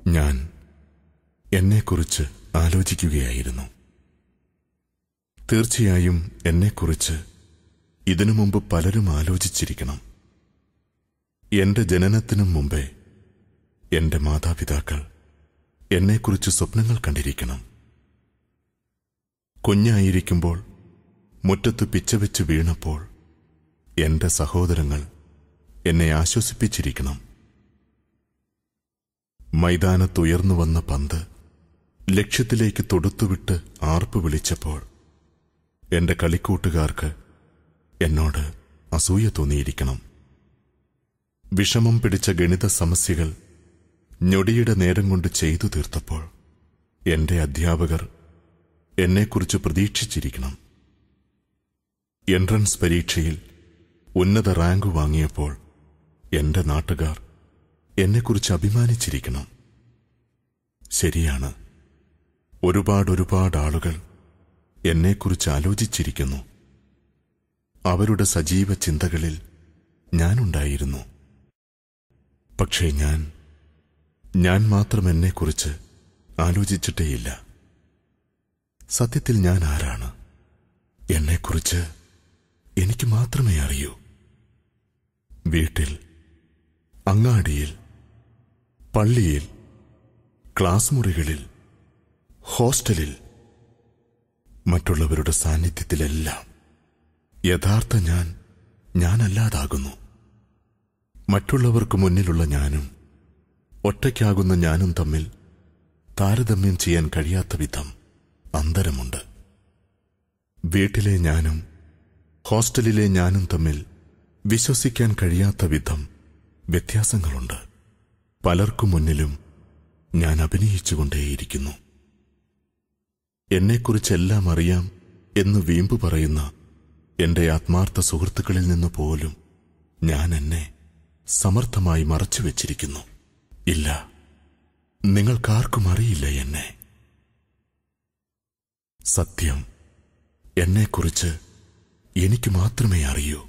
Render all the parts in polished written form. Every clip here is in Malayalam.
ഞാൻ എന്നെക്കുറിച്ച് ആലോചിക്കുകയായിരുന്നു. തീർച്ചയായും എന്നെക്കുറിച്ച് ഇതിനു മുമ്പ് പലരും ആലോചിച്ചിരിക്കണം. എന്റെ ജനനത്തിനും മുമ്പേ എന്റെ മാതാപിതാക്കൾ എന്നെക്കുറിച്ച് സ്വപ്നങ്ങൾ കണ്ടിരിക്കണം. കുഞ്ഞായിരിക്കുമ്പോൾ മുറ്റത്ത് പിച്ചവെച്ച് വീണപ്പോൾ എന്റെ സഹോദരങ്ങൾ എന്നെ ആശ്വസിപ്പിച്ചിരിക്കണം. മൈതാനത്തുയർന്നു വന്ന പന്ത് ലക്ഷ്യത്തിലേക്ക് തൊടുത്തുവിട്ട് ആർപ്പ് വിളിച്ചപ്പോൾ എന്റെ കളിക്കൂട്ടുകാർക്ക് എന്നോട് അസൂയ തോന്നിയിരിക്കണം. വിഷമം പിടിച്ച ഗണിത സമസ്യകൾ ഞൊടിയുടെ നേരം കൊണ്ട് ചെയ്തു തീർത്തപ്പോൾ എന്റെ അധ്യാപകർ എന്നെക്കുറിച്ച് പ്രതീക്ഷിച്ചിരിക്കണം. എൻട്രൻസ് പരീക്ഷയിൽ ഉന്നത റാങ്ക് വാങ്ങിയപ്പോൾ എന്റെ നാട്ടുകാർ എന്നെക്കുറിച്ച് അഭിമാനിച്ചിരിക്കണം. ശരിയാണ്, ഒരുപാട് ആളുകൾ എന്നെക്കുറിച്ച് ആലോചിച്ചിരിക്കുന്നു. അവരുടെ സജീവ ചിന്തകളിൽ ഞാനുണ്ടായിരുന്നു. പക്ഷേ ഞാൻ മാത്രം എന്നെക്കുറിച്ച് ആലോചിച്ചിട്ടേയില്ല. സത്യത്തിൽ ഞാൻ ആരാണ്? എന്നെക്കുറിച്ച് എനിക്ക് മാത്രമേ അറിയൂ. വീട്ടിൽ, അങ്ങാടിയിൽ, പള്ളിയിൽ, ക്ലാസ് മുറികളിൽ, ഹോസ്റ്റലിൽ, മറ്റുള്ളവരുടെ സാന്നിധ്യത്തിലെല്ലാം യഥാർത്ഥ ഞാനല്ലാതാകുന്നു. മറ്റുള്ളവർക്ക് മുന്നിലുള്ള ഞാനും ഒറ്റയ്ക്കാകുന്ന ഞാനും തമ്മിൽ താരതമ്യം ചെയ്യാൻ കഴിയാത്ത വിധം അന്തരമുണ്ട്. വീട്ടിലെ ഞാനും ഹോസ്റ്റലിലെ ഞാനും തമ്മിൽ വിശ്വസിക്കാൻ കഴിയാത്ത വിധം വ്യത്യാസങ്ങളുണ്ട്. പലർക്കു മുന്നിലും ഞാൻ അഭിനയിച്ചുകൊണ്ടേയിരിക്കുന്നു. എന്നെക്കുറിച്ചെല്ലാം അറിയാം എന്ന് വീമ്പ് പറയുന്ന എന്റെ ആത്മാർത്ഥ സുഹൃത്തുക്കളിൽ നിന്ന് പോലും ഞാൻ എന്നെ സമർത്ഥമായി മറച്ചുവെച്ചിരിക്കുന്നു. ഇല്ല, നിങ്ങൾക്കാർക്കും അറിയില്ല എന്നെ. സത്യം, എന്നെക്കുറിച്ച് എനിക്ക് മാത്രമേ അറിയൂ.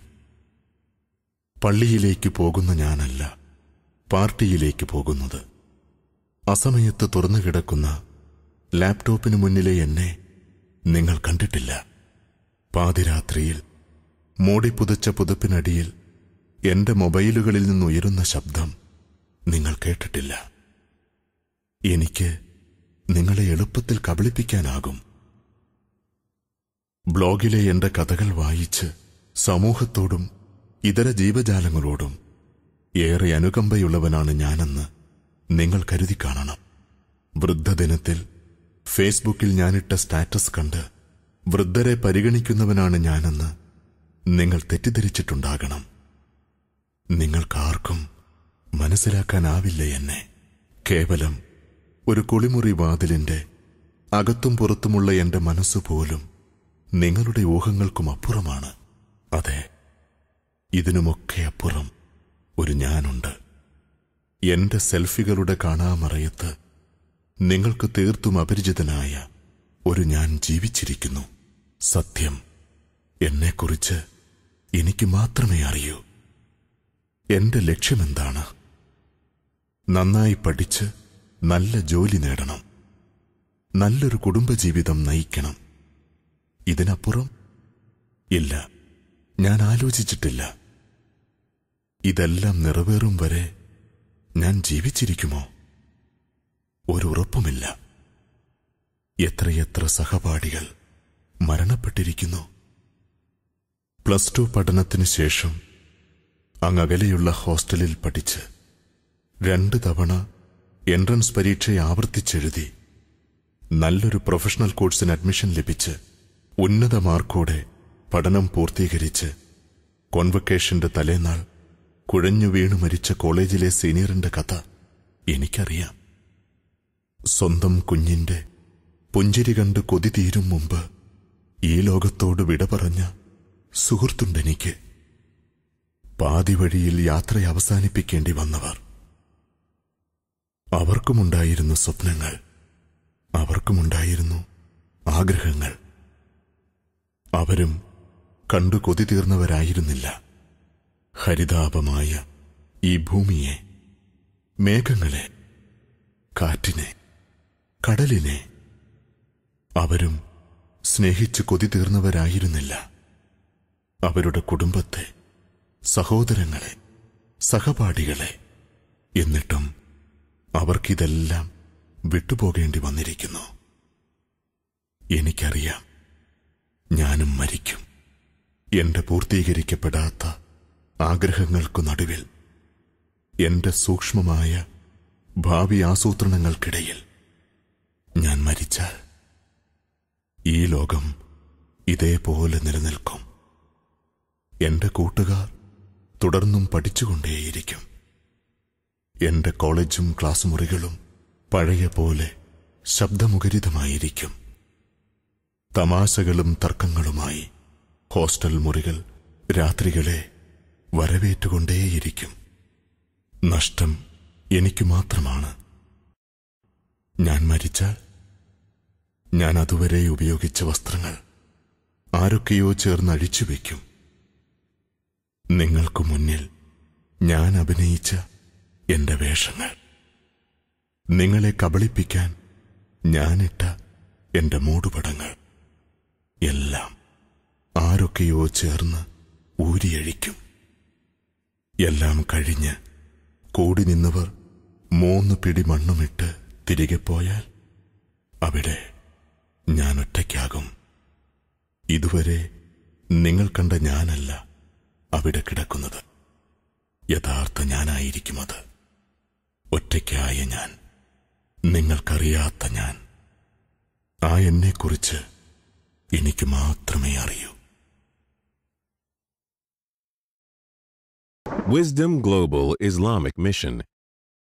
പള്ളിയിലേക്ക് പോകുന്ന ഞാനല്ല പാർട്ടിയിലേക്ക് പോകുന്നത്. അസമയത്ത് തുറന്നുകിടക്കുന്ന ലാപ്ടോപ്പിന് മുന്നിലെ എന്നെ നിങ്ങൾ കണ്ടിട്ടില്ല. പാതിരാത്രിയിൽ മൂടിപ്പുതച്ച പുതപ്പിനടിയിൽ എന്റെ മൊബൈലുകളിൽ നിന്നുയരുന്ന ശബ്ദം നിങ്ങൾ കേട്ടിട്ടില്ല. എനിക്ക് നിങ്ങളെ എളുപ്പത്തിൽ കബളിപ്പിക്കാനാകും. ബ്ലോഗിലെ എന്റെ കഥകൾ വായിച്ച് സമൂഹത്തോടും ഇതര ജീവജാലങ്ങളോടും ഏറെ അനുകമ്പയുള്ളവനാണ് ഞാനെന്ന് നിങ്ങൾ കരുതി കാണണം. വൃദ്ധദിനത്തിൽ ഫേസ്ബുക്കിൽ ഞാനിട്ട സ്റ്റാറ്റസ് കണ്ട് വൃദ്ധരെ പരിഗണിക്കുന്നവനാണ് ഞാനെന്ന് നിങ്ങൾ തെറ്റിദ്ധരിച്ചിട്ടുണ്ടാകണം. നിങ്ങൾക്കാർക്കും മനസ്സിലാക്കാനാവില്ല എന്നെ. കേവലം ഒരു കുളിമുറി വാതിലിന്റെ അകത്തും പുറത്തുമുള്ള എന്റെ മനസ്സുപോലും നിങ്ങളുടെ ഊഹങ്ങൾക്കും അപ്പുറമാണ്. അതെ, ഇതിനുമൊക്കെ അപ്പുറം ഒരു ഞാനുണ്ട്. എന്റെ സെൽഫികളുടെ കാണാമറയത്ത് നിങ്ങൾക്ക് തീർത്തും അപരിചിതനായ ഒരു ഞാൻ ജീവിച്ചിരിക്കുന്നു. സത്യം, എന്നെക്കുറിച്ച് എനിക്ക് മാത്രമേ അറിയൂ. എന്റെ ലക്ഷ്യമെന്താണ്? നന്നായി പഠിച്ച് നല്ല ജോലി നേടണം, നല്ലൊരു കുടുംബജീവിതം നയിക്കണം. ഇതിനപ്പുറം ഇല്ല, ഞാൻ ആലോചിച്ചിട്ടില്ല. ഇതെല്ലാം നിറവേറും വരെ ഞാൻ ജീവിച്ചിരിക്കുമോ? ഒരു ഉറപ്പുമില്ല. എത്രയെത്ര സഹപാഠികൾ മരണപ്പെട്ടിരിക്കുന്നു. +2 പഠനത്തിനു ശേഷം അങ്ങകലെയുള്ള ഹോസ്റ്റലിൽ പഠിച്ച് 2 തവണ എൻട്രൻസ് പരീക്ഷ ആവർത്തിച്ചെഴുതി നല്ലൊരു പ്രൊഫഷണൽ കോഴ്സിന് അഡ്മിഷൻ ലഭിച്ച് ഉന്നത മാർക്കോടെ പഠനം പൂർത്തീകരിച്ച് കോൺവക്കേഷന്റെ തലേനാൾ കുഴഞ്ഞു വീണു മരിച്ച കോളേജിലെ സീനിയറിന്റെ കഥ എനിക്കറിയാം. സ്വന്തം കുഞ്ഞിന്റെ പുഞ്ചിരി കണ്ട് കൊതി തീരും മുമ്പ് ഈ ലോകത്തോട് വിട പറഞ്ഞ സുഹൃത്തുണ്ടെനിക്ക്. പാതി വഴിയിൽ യാത്ര അവസാനിപ്പിക്കേണ്ടി വന്നവർ. അവർക്കുമുണ്ടായിരുന്നു സ്വപ്നങ്ങൾ, അവർക്കുമുണ്ടായിരുന്നു ആഗ്രഹങ്ങൾ. അവരും കണ്ടു കൊതി തീർന്നവരായിരുന്നില്ല. ഹരിതാപമായ ഈ ഭൂമിയെ, മേഘങ്ങളെ, കാറ്റിനെ, കടലിനെ. അവരും സ്നേഹിച്ച് കൊതി തീർന്നവരായിരുന്നില്ല. അവരുടെ കുടുംബത്തെ, സഹോദരങ്ങളെ, സഹപാഠികളെ. എന്നിട്ടും അവർക്കിതെല്ലാം വിട്ടുപോകേണ്ടി വന്നിരിക്കുന്നു. എനിക്കറിയാം, ഞാനും മരിക്കും. എന്റെ പൂർത്തീകരിക്കപ്പെടാത്ത ആഗ്രഹങ്ങൾക്കു നടുവിൽ, എന്റെ സൂക്ഷ്മമായ ഭാവി ആസൂത്രണങ്ങൾക്കിടയിൽ ഞാൻ മരിച്ചാൽ ഈ ലോകം ഇതേപോലെ നിലനിൽക്കും. എന്റെ കൂട്ടുകാർ തുടർന്നും പഠിച്ചുകൊണ്ടേയിരിക്കും. എന്റെ കോളേജും ക്ലാസ് മുറികളും പഴയ പോലെ ശബ്ദമുഖരിതമായിരിക്കും. തമാശകളും തർക്കങ്ങളുമായി ഹോസ്റ്റൽ മുറികൾ രാത്രികളെ വരവേറ്റുകൊണ്ടേയിരിക്കും. നഷ്ടം എനിക്കു മാത്രമാണ്. ഞാൻ മരിച്ചാൽ ഞാൻ അതുവരെ ഉപയോഗിച്ച വസ്ത്രങ്ങൾ ആരൊക്കെയോ ചേർന്ന് അഴിച്ചുവെക്കും. നിങ്ങൾക്കു മുന്നിൽ ഞാൻ അഭിനയിച്ച എന്റെ വേഷങ്ങൾ, നിങ്ങളെ കബളിപ്പിക്കാൻ ഞാനിട്ട എന്റെ മൂടുപടങ്ങൾ എല്ലാം ആരൊക്കെയോ ചേർന്ന് ഊരിയഴിക്കും. എല്ലാം കഴിഞ്ഞ് കൂടി നിന്നവർ 3 പിടി മണ്ണുമിട്ട് തിരികെ പോയാൽ അവിടെ ഞാൻ ഒറ്റയ്ക്കാകും. ഇതുവരെ നിങ്ങൾ കണ്ട ഞാനല്ല അവിടെ കിടക്കുന്നത്. യഥാർത്ഥ ഞാനായിരിക്കും അത്. ഒറ്റയ്ക്കായ ഞാൻ, നിങ്ങൾക്കറിയാത്ത ഞാൻ. ആ എന്നെക്കുറിച്ച് എനിക്ക് മാത്രമേ അറിയൂ. Wisdom Global Islamic Mission